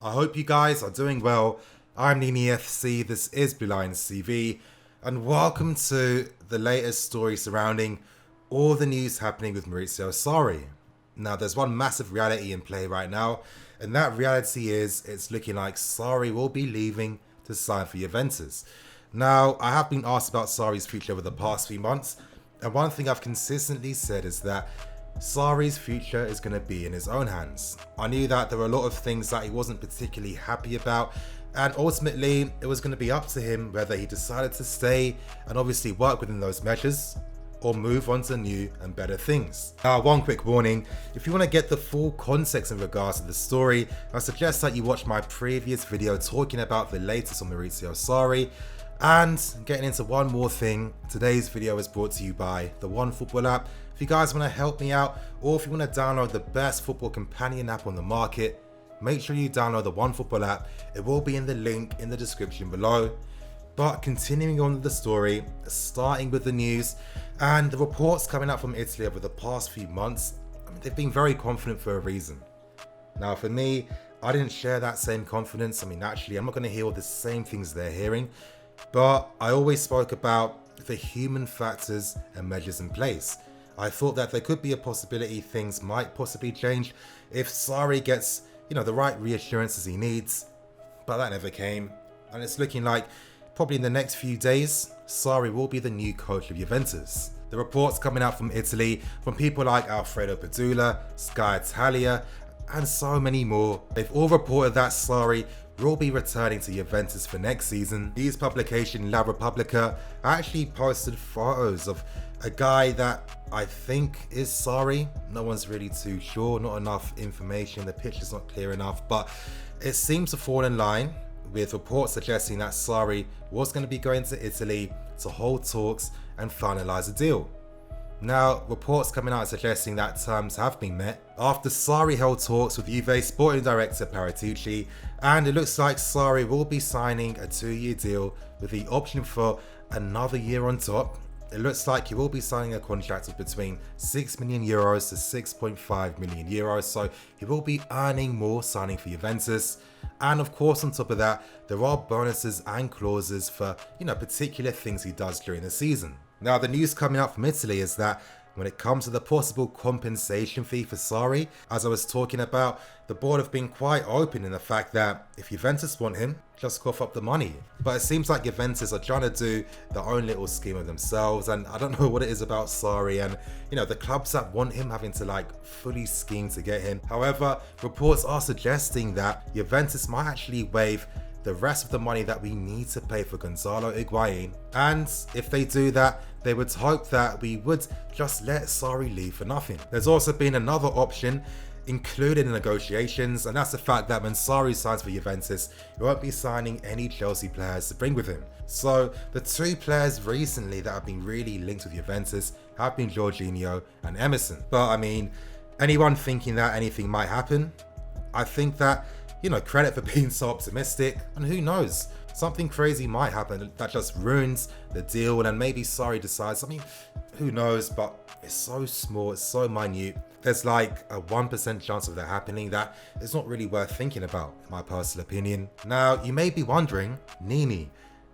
I hope you guys are doing well. I'm Nini FC, this is Blue Lions TV, and welcome to the latest story surrounding all the news happening with Maurizio Sarri. Now, there's one massive reality in play right now, and that reality is it's looking like Sarri will be leaving to sign for Juventus. Now, I have been asked about Sarri's future over the past few months, and one thing I've consistently said is that Sarri's future is going to be in his own hands. I knew that there were a lot of things that he wasn't particularly happy about, and ultimately it was going to be up to him whether he decided to stay and obviously work within those measures or move on to new and better things. Now, one quick warning, if you want to get the full context in regards to the story, I suggest that you watch my previous video talking about the latest on Maurizio Sarri. And getting into one more thing, today's video is brought to you by the One Football app. If you guys want to help me out, or if you want to download the best football companion app on the market, make sure you download the One Football app. It will be in the link in the description below. But continuing on with the story, starting with the news and the reports coming out from Italy over the past few months, they've been very confident for a reason. Now for me, I didn't share that same confidence. Naturally, I'm not going to hear all the same things they're hearing. But I always spoke about the human factors and measures in place. I thought that there could be a possibility things might possibly change if Sarri gets, the right reassurances he needs. But that never came. And it's looking like probably in the next few days, Sarri will be the new coach of Juventus. The reports coming out from Italy, from people like Alfredo Padula, Sky Italia, and so many more, they've all reported that Sarri will be returning to Juventus for next season. News publication La Repubblica actually posted photos of a guy that I think is Sarri. No one's really too sure, not enough information, the picture's not clear enough, but it seems to fall in line with reports suggesting that Sarri was going to be going to Italy to hold talks and finalise a deal. Now, reports coming out suggesting that terms have been met after Sarri held talks with Juve sporting director Paratici, and it looks like Sarri will be signing a 2-year deal with the option for another year on top. It looks like he will be signing a contract of between €6 million to €6.5 million, so he will be earning more signing for Juventus. And of course, on top of that, there are bonuses and clauses for, particular things he does during the season. Now, the news coming out from Italy is that when it comes to the possible compensation fee for Sarri, as I was talking about, the board have been quite open in the fact that if Juventus want him, just cough up the money. But it seems like Juventus are trying to do their own little scheme of themselves, and I don't know what it is about Sarri and, the clubs that want him having to fully scheme to get him. However, reports are suggesting that Juventus might actually waive the rest of the money that we need to pay for Gonzalo Higuain, and if they do that, they would hope that we would just let Sarri leave for nothing. There's also been another option included in negotiations, and that's the fact that when Sarri signs for Juventus, he won't be signing any Chelsea players to bring with him. So the two players recently that have been really linked with Juventus have been Jorginho and Emerson. But anyone thinking that anything might happen, I think that, credit for being so optimistic, and who knows, something crazy might happen that just ruins the deal, and maybe Sarri decides, who knows, but it's so small, it's so minute. There's like a 1% chance of that happening that it's not really worth thinking about, in my personal opinion. Now, you may be wondering, Nini,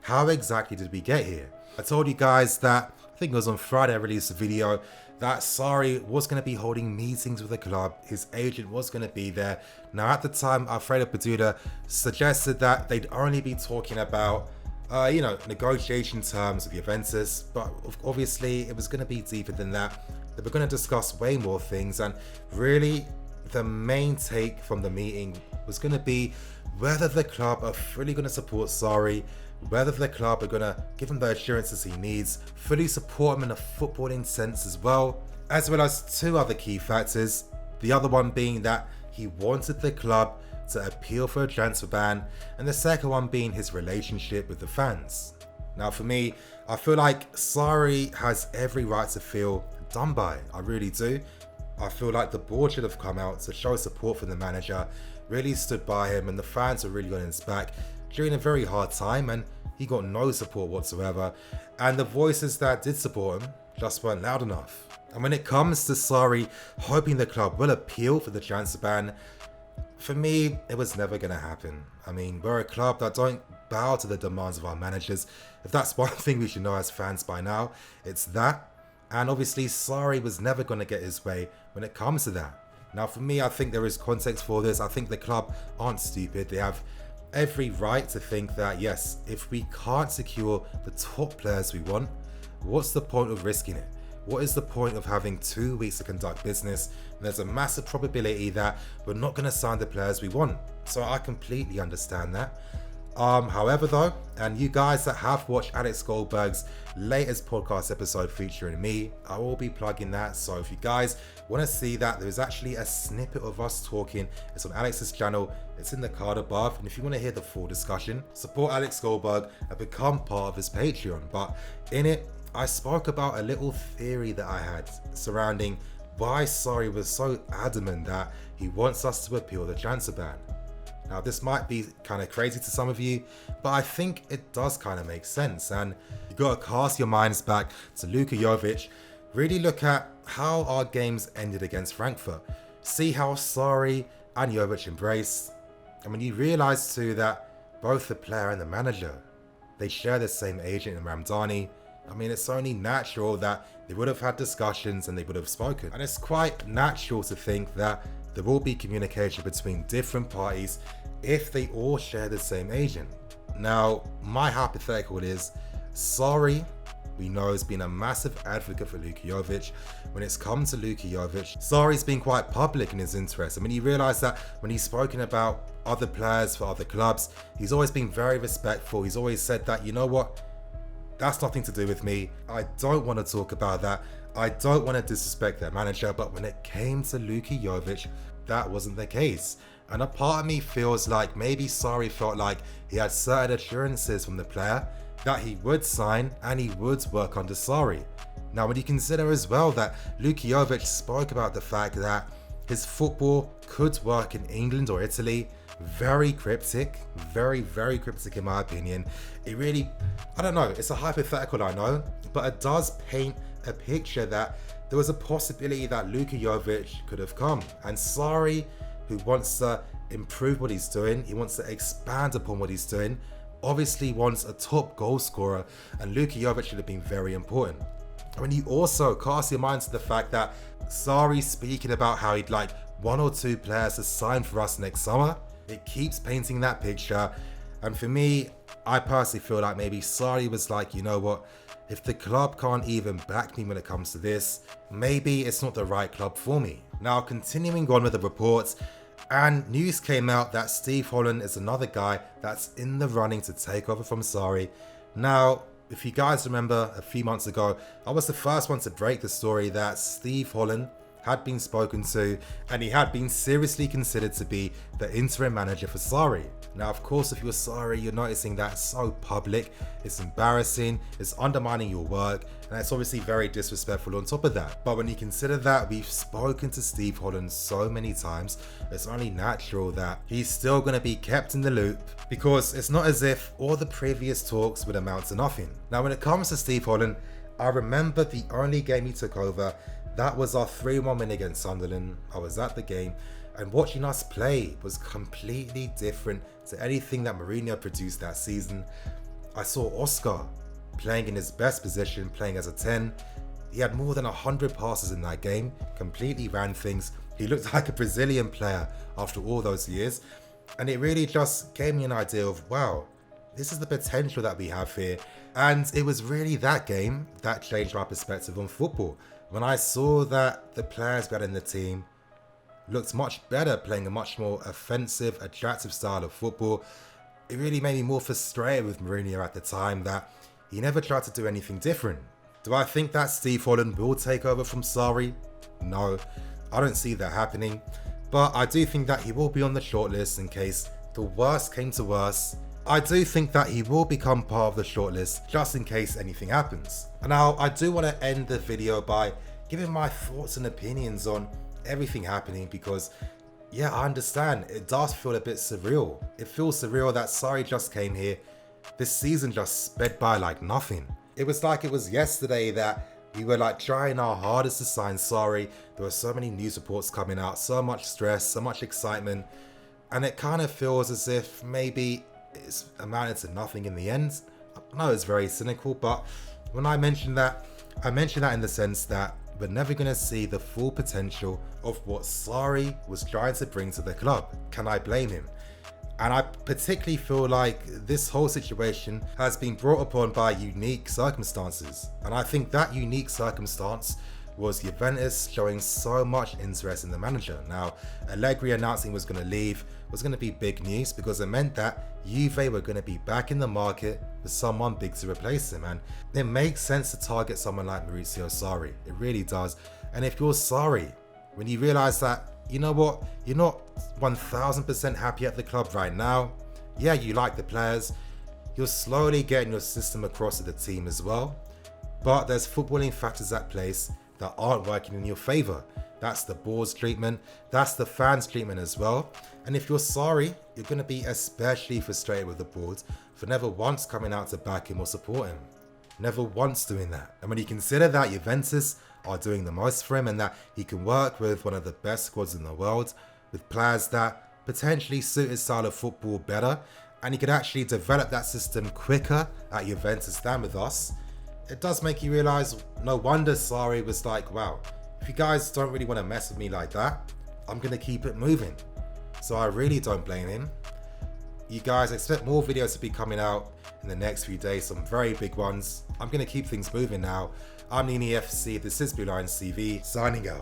how exactly did we get here? I told you guys that, I think it was on Friday I released a video, that Sarri was going to be holding meetings with the club, his agent was going to be there. Now at the time, Alfredo Padula suggested that they'd only be talking about, negotiation terms with Juventus, but obviously it was going to be deeper than that. They were going to discuss way more things, and really the main take from the meeting was going to be whether the club are fully going to support Sarri, whether the club are going to give him the assurances he needs, fully support him in a footballing sense as well as two other key factors. The other one being that he wanted the club to appeal for a transfer ban, and the second one being his relationship with the fans. Now for me, I feel like Sarri has every right to feel done by. I really do. I feel like the board should have come out to show support for the manager, really stood by him, and the fans were really on his back during a very hard time, and he got no support whatsoever, and the voices that did support him just weren't loud enough. And when it comes to Sarri hoping the club will appeal for the transfer ban, For me, it was never going to happen. I mean, we're a club that don't bow to the demands of our managers. If that's one thing we should know as fans by now, it's that. And obviously, Sarri was never going to get his way when it comes to that. Now, for me, I think there is context for this. I think the club aren't stupid. They have every right to think that, yes, if we can't secure the top players we want, what's the point of risking it? What is the point of having 2 weeks to conduct business? And there's a massive probability that we're not going to sign the players we want. So I completely understand that. However though, and you guys that have watched Alex Goldberg's latest podcast episode featuring me, I will be plugging that. So if you guys want to see that, there's actually a snippet of us talking. It's on Alex's channel. It's in the card above. And if you want to hear the full discussion, support Alex Goldberg and become part of his Patreon. But in it, I spoke about a little theory that I had surrounding why Sarri was so adamant that he wants us to appeal the transfer ban. Now, this might be kind of crazy to some of you, but I think it does kind of make sense. And you got to cast your minds back to Luka Jovic, really look at how our games ended against Frankfurt, see how Sarri and Jovic embraced. And when you realise too that both the player and the manager, they share the same agent in Ramdani, I mean, it's only natural that they would have had discussions and they would have spoken. And it's quite natural to think that there will be communication between different parties if they all share the same agent. Now, my hypothetical is, Sarri, we know, has been a massive advocate for Luka Jovic. When it's come to Luka Jovic, Sarri's been quite public in his interest. I mean, you realise that when he's spoken about other players for other clubs, he's always been very respectful. He's always said that, you know what, that's nothing to do with me. I don't want to talk about that. I don't want to disrespect their manager. But when it came to Luka Jovic, that wasn't the case. And a part of me feels like maybe Sarri felt like he had certain assurances from the player that he would sign and he would work under Sarri. Now, when you consider as well that Luka Jovic spoke about the fact that his football could work in England or Italy, very cryptic, very cryptic in my opinion. It really, I don't know, it's a hypothetical, I know, but it does paint a picture that there was a possibility that Luka Jovic could have come. And Sarri, who wants to improve what he's doing, he wants to expand upon what he's doing, obviously wants a top goal scorer, and Luka Jovic should have been very important. When you also cast your mind to the fact that Sarri's speaking about how he'd like 1 or 2 players to sign for us next summer, it keeps painting that picture. And for me, I personally feel like maybe Sarri was like, you know what, if the club can't even back me when it comes to this, maybe it's not the right club for me. Now, continuing on with the reports, and news came out that Steve Holland is another guy that's in the running to take over from Sarri. Now, if you guys remember a few months ago, I was the first one to break the story that Steve Holland had been spoken to and he had been seriously considered to be the interim manager for Sarri. Now, of course, if you're Sarri, you're noticing that it's so public, it's embarrassing, it's undermining your work, and it's obviously very disrespectful on top of that. But when you consider that we've spoken to Steve Holland so many times, it's only natural that he's still going to be kept in the loop, because it's not as if all the previous talks would amount to nothing. Now, when it comes to Steve Holland, I remember the only game he took over, that was our 3-1 win against Sunderland. I was at the game, and watching us play was completely different to anything that Mourinho produced that season. I saw Oscar playing in his best position, playing as a 10. He had more than 100 passes in that game, completely ran things. He looked like a Brazilian player after all those years. And it really just gave me an idea of, wow, this is the potential that we have here. And it was really that game that changed my perspective on football. When I saw that the players we had in the team looked much better, playing a much more offensive, attractive style of football, it really made me more frustrated with Mourinho at the time that he never tried to do anything different. Do I think that Steve Holland will take over from Sarri? No, I don't see that happening. But I do think that he will be on the shortlist in case the worst came to worst. I do think that he will become part of the shortlist just in case anything happens. And now I do want to end the video by giving my thoughts and opinions on everything happening, because yeah, I understand it does feel a bit surreal. It feels surreal that Sarri just came here. This season just sped by like nothing. It was like it was yesterday that we were like trying our hardest to sign Sarri. There were so many news reports coming out, so much stress, so much excitement. And it kind of feels as if maybe it's amounted to nothing in the end. I know it's very cynical, but when I mention that in the sense that we're never going to see the full potential of what Sarri was trying to bring to the club. Can I blame him? And I particularly feel like this whole situation has been brought upon by unique circumstances. And I think that unique circumstance was Juventus showing so much interest in the manager. Now, Allegri announcing he was going to leave was going to be big news because it meant that Juve were going to be back in the market for someone big to replace him. And it makes sense to target someone like Maurizio Sarri. It really does. And if you're Sarri, when you realize that, you know what, you're not 1000% happy at the club right now. Yeah, you like the players. You're slowly getting your system across to the team as well. But there's footballing factors at place that aren't working in your favor. That's the board's treatment. That's the fans' treatment as well. And if you're Sarri, you're going to be especially frustrated with the board for never once coming out to back him or support him. Never once doing that. And when you consider that Juventus are doing the most for him and that he can work with one of the best squads in the world, with players that potentially suit his style of football better, and he could actually develop that system quicker at Juventus than with us, it does make you realise, no wonder Sarri was like, wow, if you guys don't really want to mess with me like that, I'm going to keep it moving. So I really don't blame him. You guys expect more videos to be coming out in the next few days, some very big ones. I'm going to keep things moving now. I'm Nini FC, this is Blue Lions TV, signing out.